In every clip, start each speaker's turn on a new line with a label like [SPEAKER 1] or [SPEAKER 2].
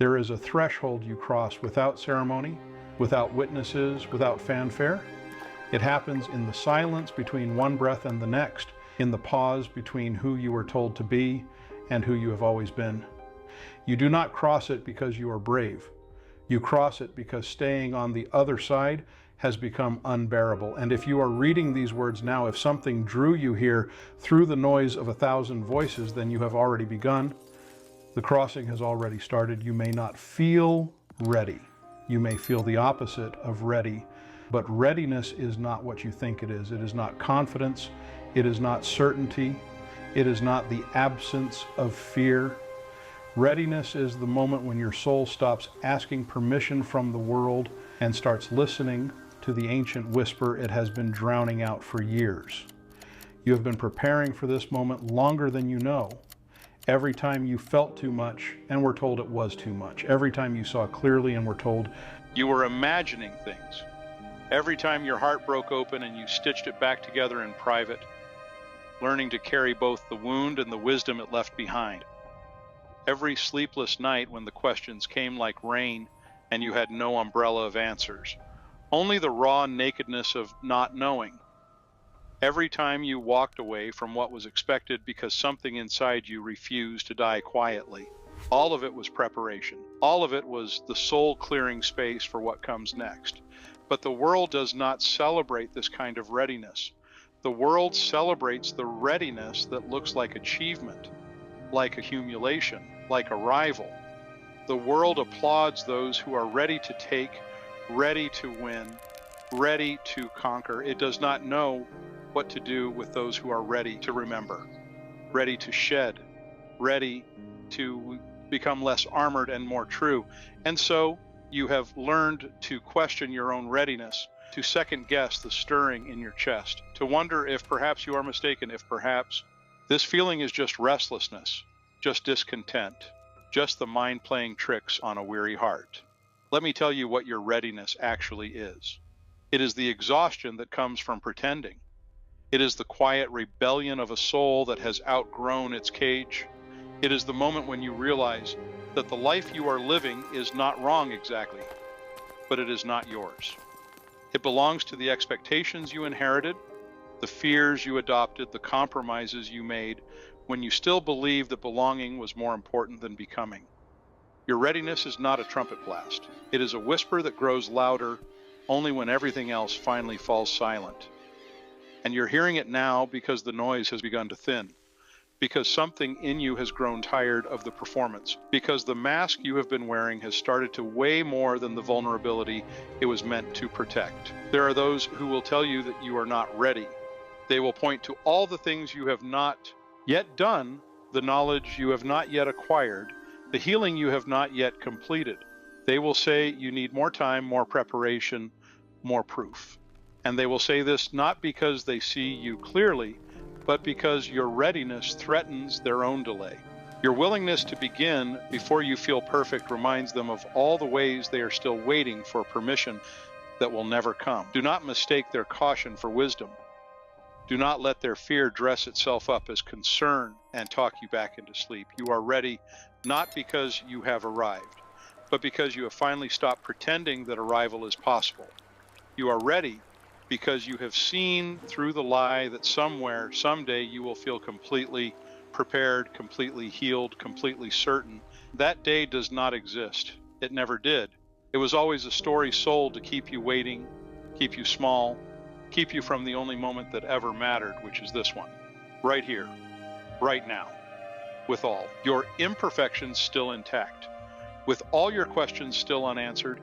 [SPEAKER 1] There is a threshold you cross without ceremony, without witnesses, without fanfare. It happens in the silence between one breath and the next, in the pause between who you were told to be and who you have always been. You do not cross it because you are brave. You cross it because staying on the other side has become unbearable. And if you are reading these words now, if something drew you here through the noise of 1,000 voices, then you have already begun. The crossing has already started. You may not feel ready. You may feel the opposite of ready. But readiness is not what you think it is. It is not confidence. It is not certainty. It is not the absence of fear. Readiness is the moment when your soul stops asking permission from the world and starts listening to the ancient whisper it has been drowning out for years. You have been preparing for this moment longer than you know. Every time you felt too much and were told it was too much. Every time you saw clearly and were told you were imagining things. Every time your heart broke open and you stitched it back together in private, learning to carry both the wound and the wisdom it left behind. Every sleepless night when the questions came like rain and you had no umbrella of answers, only the raw nakedness of not knowing. Every time you walked away from what was expected because something inside you refused to die quietly. All of it was preparation. All of it was the soul clearing space for what comes next. But the world does not celebrate this kind of readiness. The world celebrates the readiness that looks like achievement, like accumulation, like arrival. The world applauds those who are ready to take, ready to win, ready to conquer. It does not know what to do with those who are ready to remember, ready to shed, ready to become less armored and more true. And so you have learned to question your own readiness, to second guess the stirring in your chest, to wonder if perhaps you are mistaken, if perhaps this feeling is just restlessness, just discontent, just the mind playing tricks on a weary heart. Let me tell you what your readiness actually is. It is the exhaustion that comes from pretending. It is the quiet rebellion of a soul that has outgrown its cage. It is the moment when you realize that the life you are living is not wrong exactly, but it is not yours. It belongs to the expectations you inherited, the fears you adopted, the compromises you made when you still believed that belonging was more important than becoming. Your readiness is not a trumpet blast. It is a whisper that grows louder only when everything else finally falls silent. And you're hearing it now because the noise has begun to thin, because something in you has grown tired of the performance, because the mask you have been wearing has started to weigh more than the vulnerability it was meant to protect. There are those who will tell you that you are not ready. They will point to all the things you have not yet done, the knowledge you have not yet acquired, the healing you have not yet completed. They will say you need more time, more preparation, more proof. And they will say this not because they see you clearly, but because your readiness threatens their own delay. Your willingness to begin before you feel perfect reminds them of all the ways they are still waiting for permission that will never come. Do not mistake their caution for wisdom. Do not let their fear dress itself up as concern and talk you back into sleep. You are ready not because you have arrived, but because you have finally stopped pretending that arrival is possible. You are ready because you have seen through the lie that somewhere, someday, you will feel completely prepared, completely healed, completely certain. That day does not exist. It never did. It was always a story sold to keep you waiting, keep you small, keep you from the only moment that ever mattered, which is this one, right here, right now, with all your imperfections still intact, with all your questions still unanswered,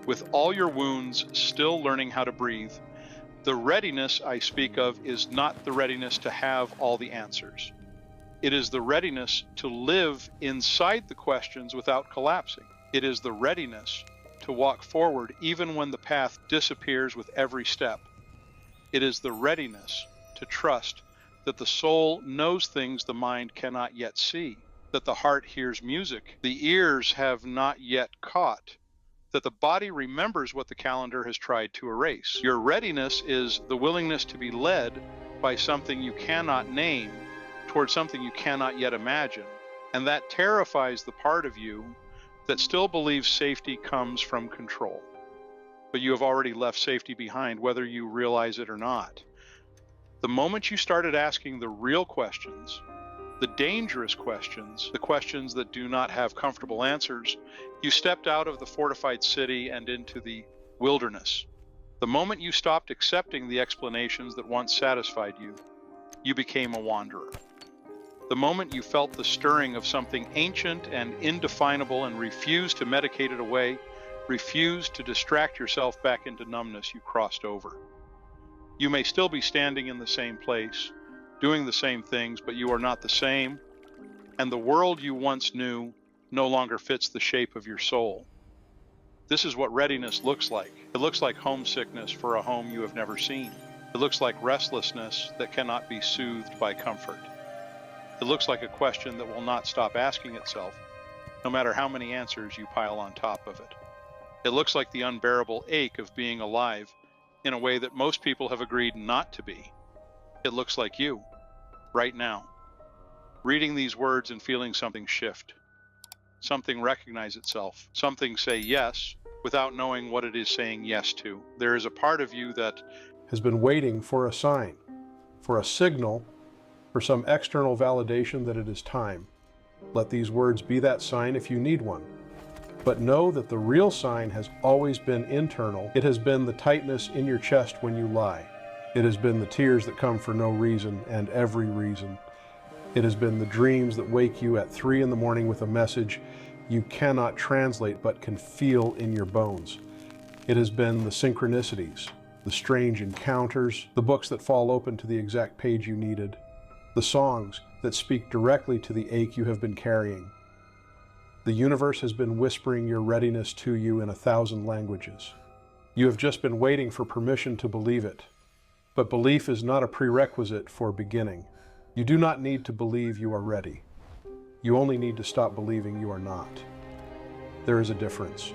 [SPEAKER 1] with all your wounds still learning how to breathe. The readiness I speak of is not the readiness to have all the answers. It is the readiness to live inside the questions without collapsing. It is the readiness to walk forward even when the path disappears with every step. It is the readiness to trust that the soul knows things the mind cannot yet see, that the heart hears music the ears have not yet caught, that the body remembers what the calendar has tried to erase. Your readiness is the willingness to be led by something you cannot name towards something you cannot yet imagine. And that terrifies the part of you that still believes safety comes from control. But you have already left safety behind, whether you realize it or not. The moment you started asking the real questions, the dangerous questions, the questions that do not have comfortable answers, you stepped out of the fortified city and into the wilderness. The moment you stopped accepting the explanations that once satisfied you, you became a wanderer. The moment you felt the stirring of something ancient and indefinable and refused to medicate it away, refused to distract yourself back into numbness, you crossed over. You may still be standing in the same place, doing the same things, but you are not the same, and the world you once knew no longer fits the shape of your soul. This is what readiness looks like. It looks like homesickness for a home you have never seen. It looks like restlessness that cannot be soothed by comfort. It looks like a question that will not stop asking itself, no matter how many answers you pile on top of it. It looks like the unbearable ache of being alive in a way that most people have agreed not to be. It looks like you, right now, reading these words and feeling something shift, something recognize itself, something say yes without knowing what it is saying yes to. There is a part of you that has been waiting for a sign, for a signal, for some external validation that it is time. Let these words be that sign if you need one. But know that the real sign has always been internal. It has been the tightness in your chest when you lie. It has been the tears that come for no reason and every reason. It has been the dreams that wake you at 3 in the morning with a message you cannot translate but can feel in your bones. It has been the synchronicities, the strange encounters, the books that fall open to the exact page you needed, the songs that speak directly to the ache you have been carrying. The universe has been whispering your readiness to you in 1,000 languages. You have just been waiting for permission to believe it. But belief is not a prerequisite for beginning. You do not need to believe you are ready. You only need to stop believing you are not. There is a difference.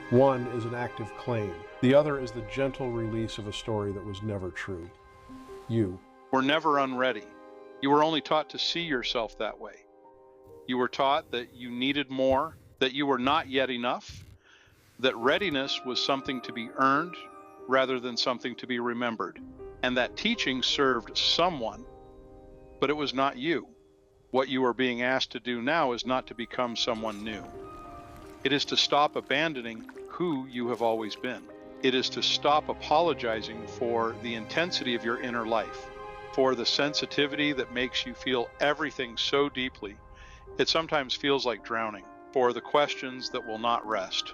[SPEAKER 1] One is an active claim. The other is the gentle release of a story that was never true. You were never unready. You were only taught to see yourself that way. You were taught that you needed more, that you were not yet enough, that readiness was something to be earned rather than something to be remembered, and that teaching served someone, but it was not you. What you are being asked to do now is not to become someone new. It is to stop abandoning who you have always been. It is to stop apologizing for the intensity of your inner life, for the sensitivity that makes you feel everything so deeply it sometimes feels like drowning, for the questions that will not rest,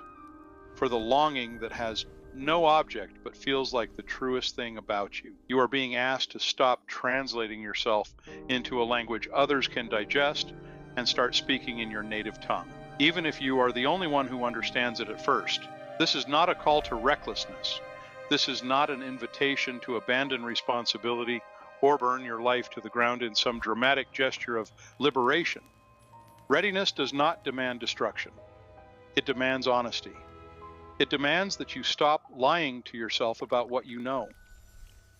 [SPEAKER 1] for the longing that has no object but feels like the truest thing about you. You are being asked to stop translating yourself into a language others can digest and start speaking in your native tongue, even if you are the only one who understands it at first. This is not a call to recklessness. This is not an invitation to abandon responsibility or burn your life to the ground in some dramatic gesture of liberation. Readiness does not demand destruction. It demands honesty. It demands that you stop lying to yourself about what you know.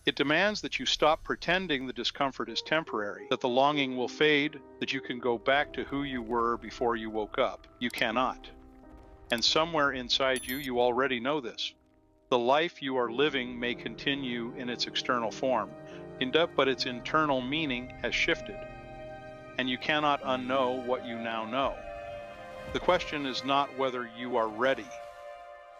[SPEAKER 1] It demands that you stop pretending the discomfort is temporary, that the longing will fade, that you can go back to who you were before you woke up. You cannot. And somewhere inside you, you already know this. The life you are living may continue in its external form, but its internal meaning has shifted. And you cannot unknow what you now know. The question is not whether you are ready.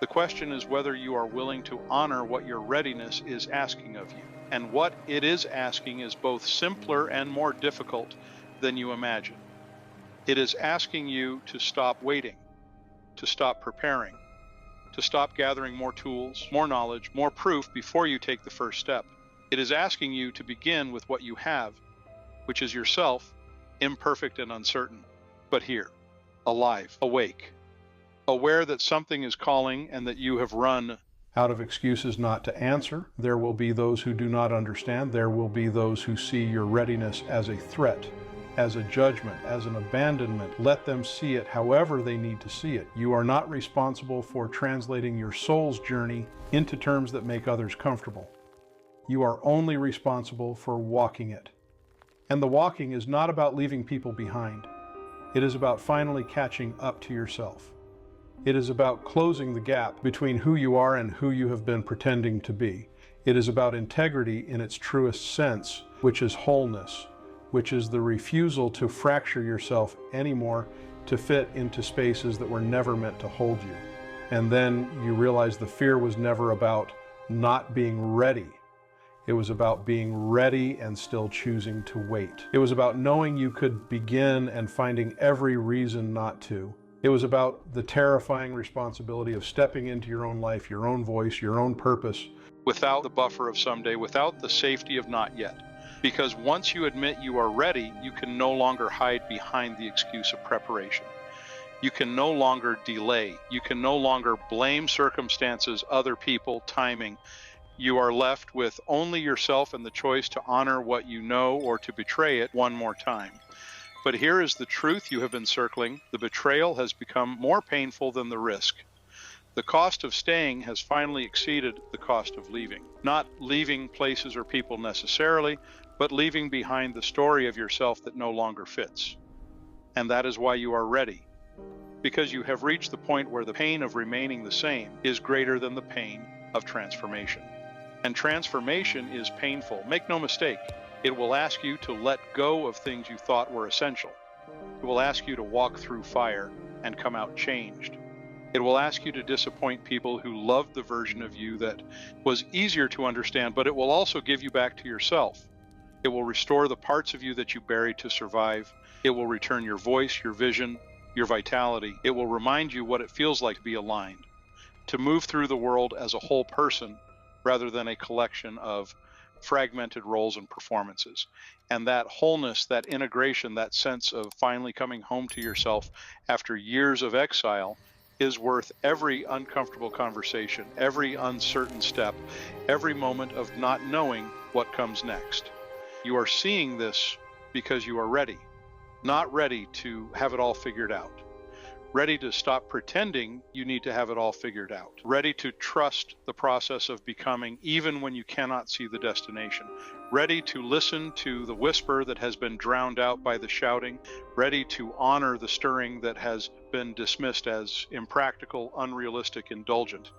[SPEAKER 1] The question is whether you are willing to honor what your readiness is asking of you. And what it is asking is both simpler and more difficult than you imagine. It is asking you to stop waiting, to stop preparing, to stop gathering more tools, more knowledge, more proof before you take the first step. It is asking you to begin with what you have, which is yourself, imperfect and uncertain, but here, alive, awake, aware that something is calling and that you have run out of excuses not to answer. There will be those who do not understand. There will be those who see your readiness as a threat, as a judgment, as an abandonment. Let them see it however they need to see it. You are not responsible for translating your soul's journey into terms that make others comfortable. You are only responsible for walking it. And the walking is not about leaving people behind. It is about finally catching up to yourself. It is about closing the gap between who you are and who you have been pretending to be. It is about integrity in its truest sense, which is wholeness, which is the refusal to fracture yourself anymore to fit into spaces that were never meant to hold you. And then you realize the fear was never about not being ready. It was about being ready and still choosing to wait. It was about knowing you could begin and finding every reason not to. It was about the terrifying responsibility of stepping into your own life, your own voice, your own purpose, without the buffer of someday, without the safety of not yet. Because once you admit you are ready, you can no longer hide behind the excuse of preparation. You can no longer delay. You can no longer blame circumstances, other people, timing. You are left with only yourself and the choice to honor what you know or to betray it one more time. But here is the truth you have been circling. The betrayal has become more painful than the risk. The cost of staying has finally exceeded the cost of leaving. Not leaving places or people necessarily, but leaving behind the story of yourself that no longer fits. And that is why you are ready. Because you have reached the point where the pain of remaining the same is greater than the pain of transformation. And transformation is painful. Make no mistake, it will ask you to let go of things you thought were essential. It will ask you to walk through fire and come out changed. It will ask you to disappoint people who loved the version of you that was easier to understand, but it will also give you back to yourself. It will restore the parts of you that you buried to survive. It will return your voice, your vision, your vitality. It will remind you what it feels like to be aligned, to move through the world as a whole person rather than a collection of fragmented roles and performances. And that wholeness, that integration, that sense of finally coming home to yourself after years of exile is worth every uncomfortable conversation, every uncertain step, every moment of not knowing what comes next. You are seeing this because you are ready, not ready to have it all figured out. Ready to stop pretending you need to have it all figured out. Ready to trust the process of becoming even when you cannot see the destination. Ready to listen to the whisper that has been drowned out by the shouting. Ready to honor the stirring that has been dismissed as impractical, unrealistic, indulgent.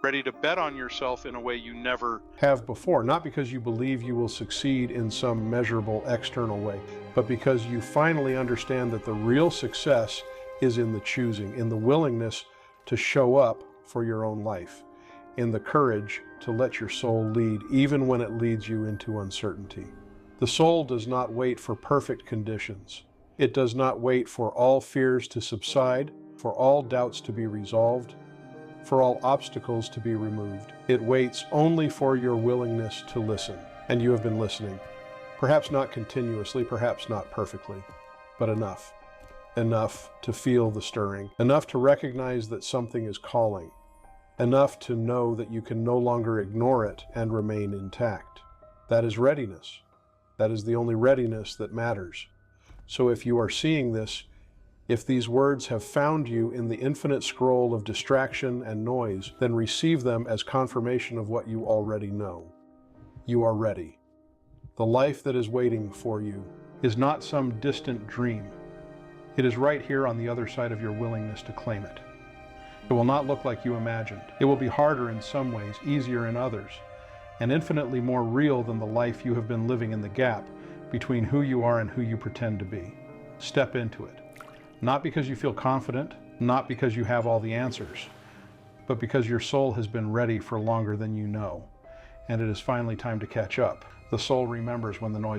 [SPEAKER 1] Ready to bet on yourself in a way you never have before, not because you believe you will succeed in some measurable external way, but because you finally understand that the real success is in the choosing, in the willingness to show up for your own life, in the courage to let your soul lead, even when it leads you into uncertainty. The soul does not wait for perfect conditions. It does not wait for all fears to subside, for all doubts to be resolved, for all obstacles to be removed. It waits only for your willingness to listen. And you have been listening. Perhaps not continuously, perhaps not perfectly, but enough. Enough to feel the stirring, enough to recognize that something is calling, enough to know that you can no longer ignore it and remain intact. That is readiness. That is the only readiness that matters. So if you are seeing this, if these words have found you in the infinite scroll of distraction and noise, then receive them as confirmation of what you already know. You are ready. The life that is waiting for you is not some distant dream. It is right here on the other side of your willingness to claim it. It will not look like you imagined. It will be harder in some ways, easier in others, and infinitely more real than the life you have been living in the gap between who you are and who you pretend to be. Step into it. Not because you feel confident, not because you have all the answers, but because your soul has been ready for longer than you know, and it is finally time to catch up. The soul remembers when the noise